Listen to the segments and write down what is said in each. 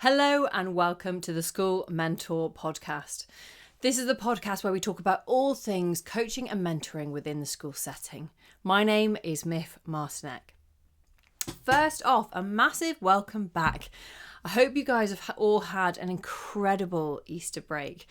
Hello and welcome to the School Mentor Podcast. This is the podcast where we talk about all things coaching and mentoring within the school setting. My name is Miff Martinek. First off, a massive welcome back. I hope you guys have all had an incredible Easter break.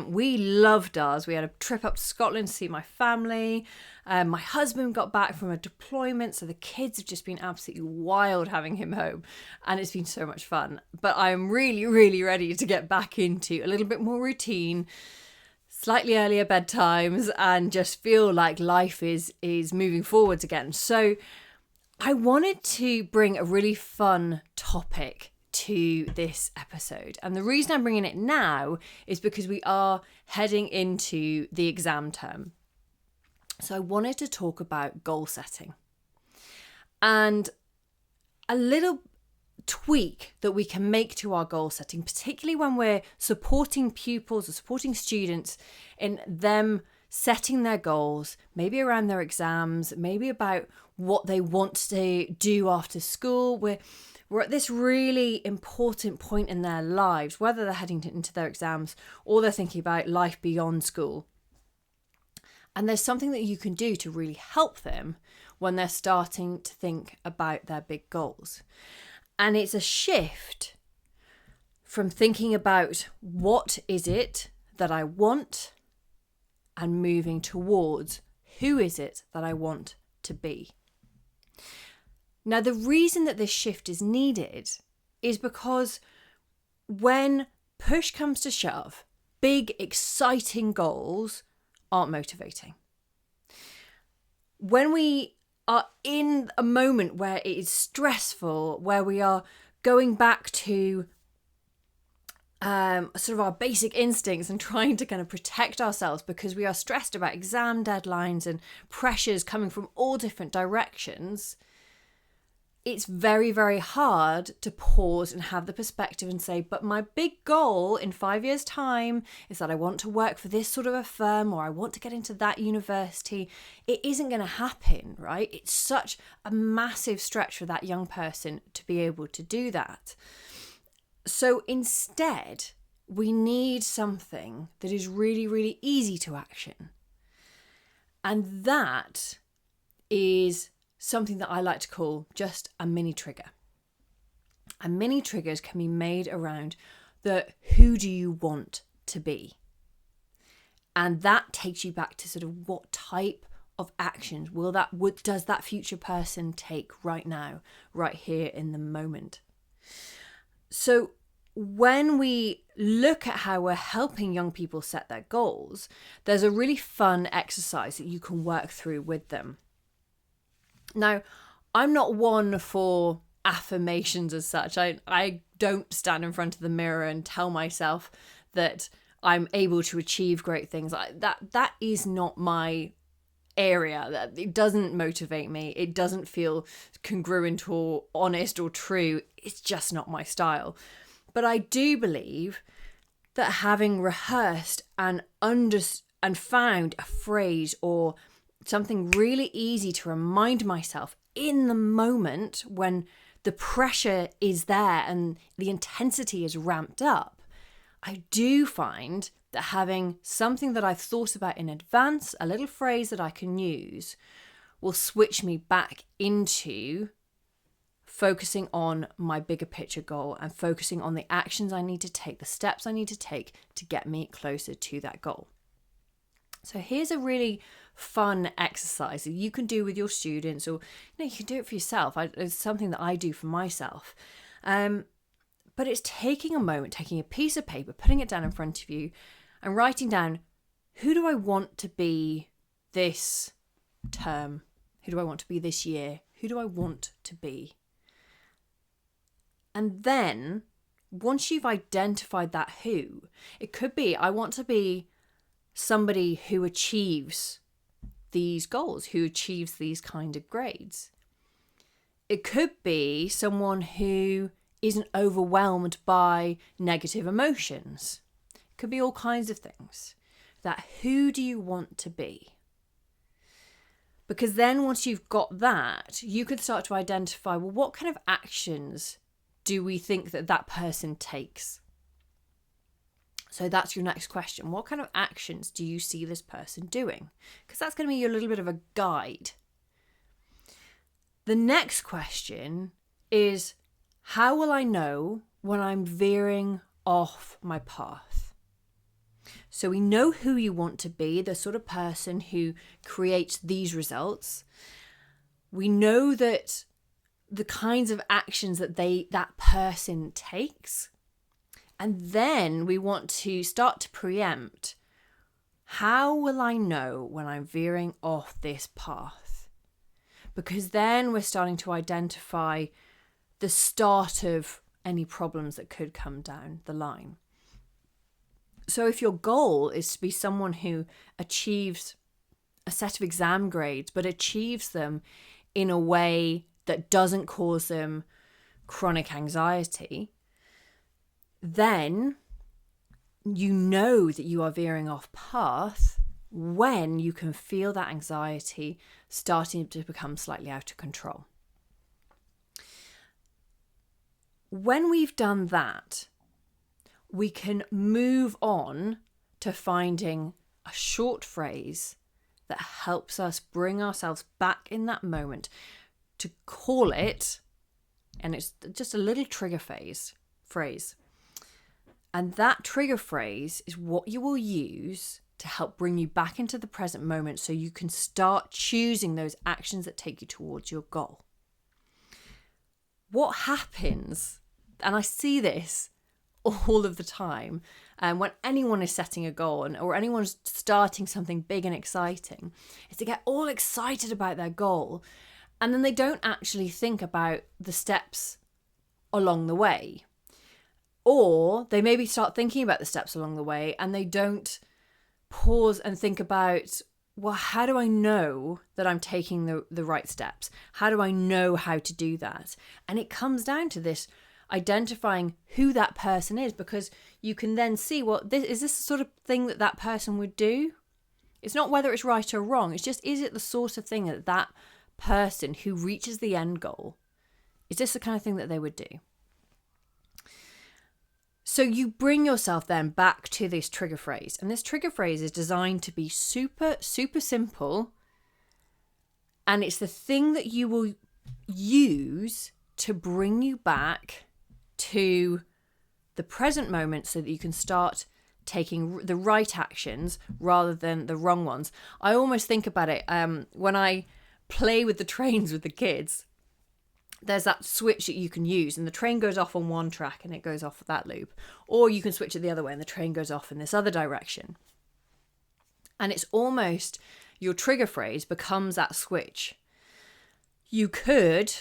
We loved ours. We had a trip up to Scotland to see my family. My husband got back from a deployment, so the kids have just been absolutely wild having him home, and it's been so much fun. But I'm really ready to get back into a little bit more routine, slightly earlier bedtimes, and just feel like life is moving forwards again. So I wanted to bring a really fun topic to this episode. And the reason I'm bringing it now is because we are heading into the exam term. So I wanted to talk about goal setting and a little tweak that we can make to our goal setting, particularly when we're supporting pupils or supporting students in them setting their goals, maybe around their exams, maybe about what they want to do after school. We're at this really important point in their lives, whether they're heading into their exams or they're thinking about life beyond school. And there's something that you can do to really help them when they're starting to think about their big goals. And it's a shift from thinking about what is it that I want and moving towards who is it that I want to be. Now, the reason that this shift is needed is because when push comes to shove, big, exciting goals aren't motivating. When we are in a moment where it is stressful, where we are going back to sort of our basic instincts and trying to kind of protect ourselves because we are stressed about exam deadlines and pressures coming from all different directions, it's very hard to pause and have the perspective and say, but my big goal in 5 years' time is that I want to work for this sort of a firm, or I want to get into that university. It isn't going to happen, right? It's such a massive stretch for that young person to be able to do that. So instead, we need something that is really easy to action. And that is something that I like to call just a mini trigger. And mini triggers can be made around the who do you want to be? And that takes you back to sort of what type of actions does that future person take right now, right here in the moment. So when we look at how we're helping young people set their goals, there's a really fun exercise that you can work through with them. Now, I'm not one for affirmations as such. I don't stand in front of the mirror and tell myself that I'm able to achieve great things. That is not my area. It doesn't motivate me. It doesn't feel congruent or honest or true. It's just not my style. But I do believe that having rehearsed and found a phrase or something really easy to remind myself in the moment when the pressure is there and the intensity is ramped up, I do find that having something that I've thought about in advance, a little phrase that I can use, will switch me back into focusing on my bigger picture goal and focusing on the actions I need to take, the steps I need to take to get me closer to that goal. So here's a really fun exercise that you can do with your students, or you can do it for yourself. It's something that I do for myself. But it's taking a moment, taking a piece of paper, putting it down in front of you and writing down, who do I want to be this term? Who do I want to be this year? Who do I want to be? And then once you've identified that who, it could be, I want to be somebody who achieves these goals, who achieves these kind of grades. It could be someone who isn't overwhelmed by negative emotions. It could be all kinds of things. That who do you want to be? Because then once you've got that, you can start to identify, well, what kind of actions do we think that that person takes? So that's your next question. What kind of actions do you see this person doing? Because that's going to be a little bit of a guide. The next question is, how will I know when I'm veering off my path? So we know who you want to be, the sort of person who creates these results. We know that the kinds of actions that that person takes. And then we want to start to preempt, how will I know when I'm veering off this path? Because then we're starting to identify the start of any problems that could come down the line. So if your goal is to be someone who achieves a set of exam grades, but achieves them in a way that doesn't cause them chronic anxiety, then you know that you are veering off path when you can feel that anxiety starting to become slightly out of control. When we've done that, we can move on to finding a short phrase that helps us bring ourselves back in that moment, to call it, and it's just a little trigger phrase. And that trigger phrase is what you will use to help bring you back into the present moment so you can start choosing those actions that take you towards your goal. What happens, and I see this all of the time, when anyone is setting a goal or anyone's starting something big and exciting, is to get all excited about their goal, and then they don't actually think about the steps along the way. Or they maybe start thinking about the steps along the way and they don't pause and think about, well, how do I know that I'm taking the right steps? How do I know how to do that? And it comes down to this identifying who that person is, because you can then see, well, is this the sort of thing that that person would do? It's not whether it's right or wrong. It's just, is it the sort of thing that that person who reaches the end goal, is this the kind of thing that they would do? So you bring yourself then back to this trigger phrase. And this trigger phrase is designed to be super, super simple. And it's the thing that you will use to bring you back to the present moment so that you can start taking the right actions rather than the wrong ones. I almost think about it when I play with the trains with the kids. There's that switch that you can use, and the train goes off on one track and it goes off that loop. Or you can switch it the other way and the train goes off in this other direction. And it's almost your trigger phrase becomes that switch. You could,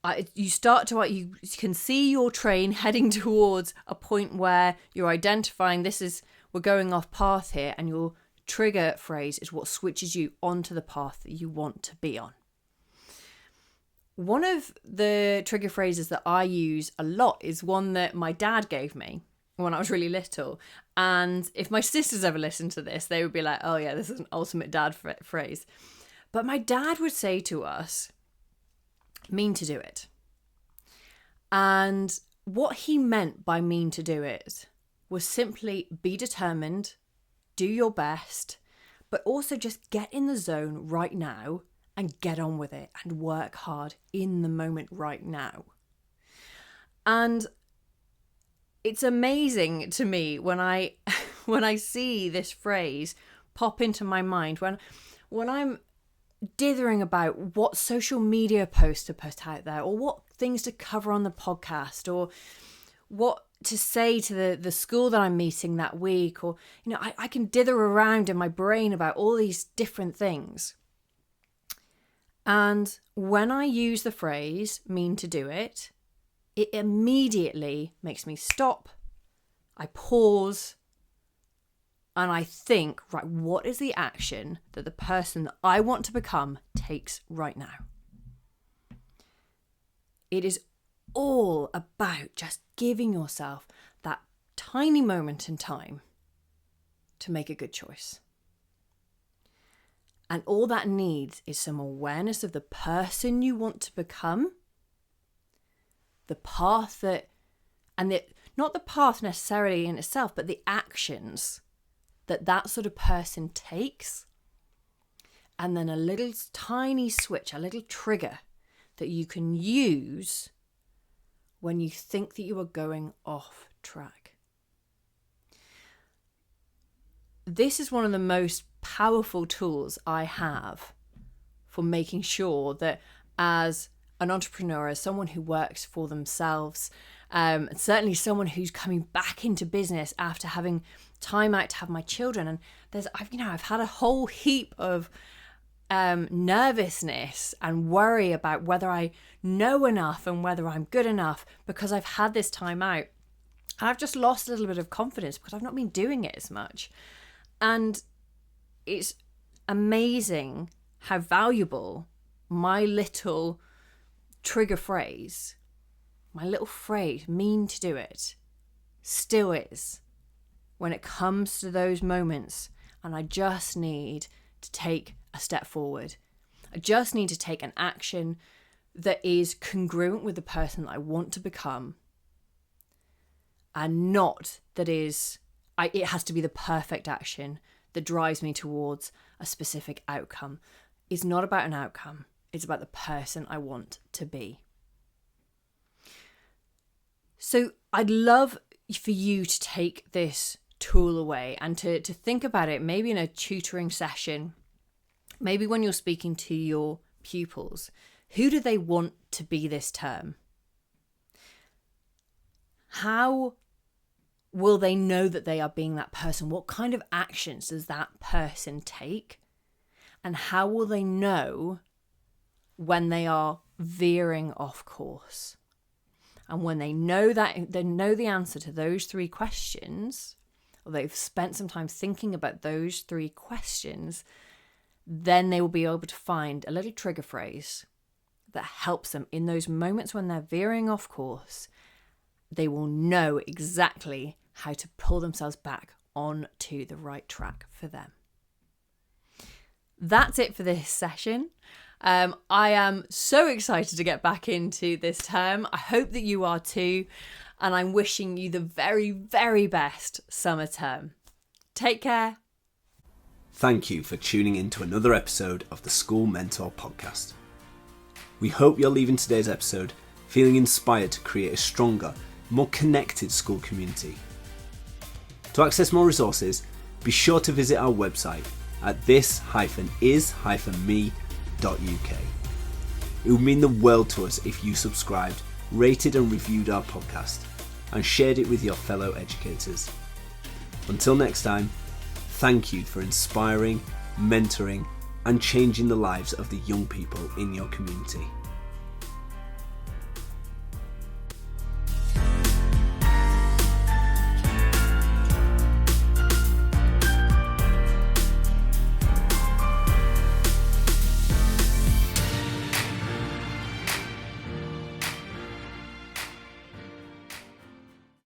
you can see your train heading towards a point where you're identifying we're going off path here, and your trigger phrase is what switches you onto the path that you want to be on. One of the trigger phrases that I use a lot is one that my dad gave me when I was really little. And if my sisters ever listened to this, they would be like, oh yeah, this is an ultimate dad phrase. But my dad would say to us, mean to do it. And what he meant by mean to do it was simply be determined, do your best, but also just get in the zone right now and get on with it and work hard in the moment right now. And it's amazing to me when I see this phrase pop into my mind, when I'm dithering about what social media posts to put out there, or what things to cover on the podcast, or what to say to the school that I'm meeting that week, or I can dither around in my brain about all these different things. And when I use the phrase mean to do it, it immediately makes me stop. I pause and I think, right, what is the action that the person that I want to become takes right now? It is all about just giving yourself that tiny moment in time to make a good choice. And all that needs is some awareness of the person you want to become, the path not the path necessarily in itself, but the actions that sort of person takes. And then a little tiny switch, a little trigger that you can use when you think that you are going off track. This is one of the most powerful tools I have for making sure that as an entrepreneur, as someone who works for themselves, certainly someone who's coming back into business after having time out to have my children, and I've had a whole heap of nervousness and worry about whether I know enough and whether I'm good enough because I've had this time out. And I've just lost a little bit of confidence because I've not been doing it as much. And it's amazing how valuable my little trigger phrase, my little phrase, mean to do it, still is when it comes to those moments and I just need to take a step forward. I just need to take an action that is congruent with the person that I want to become, and not that it has to be the perfect action that drives me towards a specific outcome. It's not about an outcome. It's about the person I want to be. So I'd love for you to take this tool away and to think about it, maybe in a tutoring session, maybe when you're speaking to your pupils. Who do they want to be this term? How will they know that they are being that person? What kind of actions does that person take? And how will they know when they are veering off course? And when they know the answer to those three questions, or they've spent some time thinking about those three questions, then they will be able to find a little trigger phrase that helps them in those moments when they're veering off course. They will know exactly how to pull themselves back onto the right track for them. That's it for this session. I am so excited to get back into this term. I hope that you are too. And I'm wishing you the very, very best summer term. Take care. Thank you for tuning in to another episode of the School Mentor Podcast. We hope you're leaving today's episode feeling inspired to create a stronger, more connected school community. To access more resources, be sure to visit our website at this-is-me.uk. It would mean the world to us if you subscribed, rated and reviewed our podcast, and shared it with your fellow educators. Until next time, thank you for inspiring, mentoring, and changing the lives of the young people in your community.